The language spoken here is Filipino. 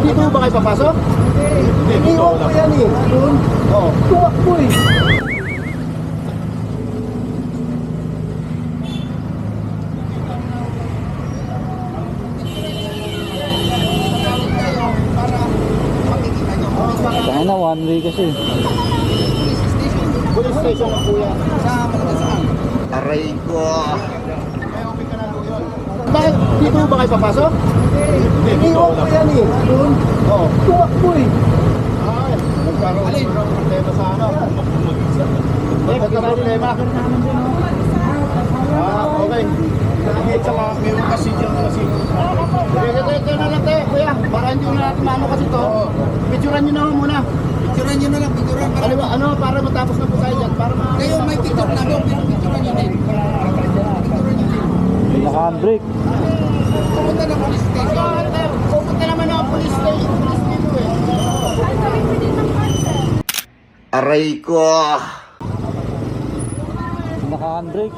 Dito ba kayo papasok? Hindi ko yan eh. Doon? Oo. Tumakbo eh. Kaya na, one way kasi. Police station na po yan. Aray ko. Bakit dito ba kayo papasok? Hindi ko yan eh. Doon? Oo. Tumakbo eh. Ay, nagkaroon ng problema sa ano. Problema. Okay. Tsaka meron kasi dyan kasi. Ito na lang tayo, kuya. Para hindi na natin maano kasi to. Picturean nyo na muna. Picturean nyo na lang, picturean. Ano, para matapos na po tayo dyan. Kayo may picture na lang, pero picturean nyo din. Naka-handbrake. Pumunta na police station. Pupunta naman ako police station. Police dito eh. Aray ko. Naka-handbrake.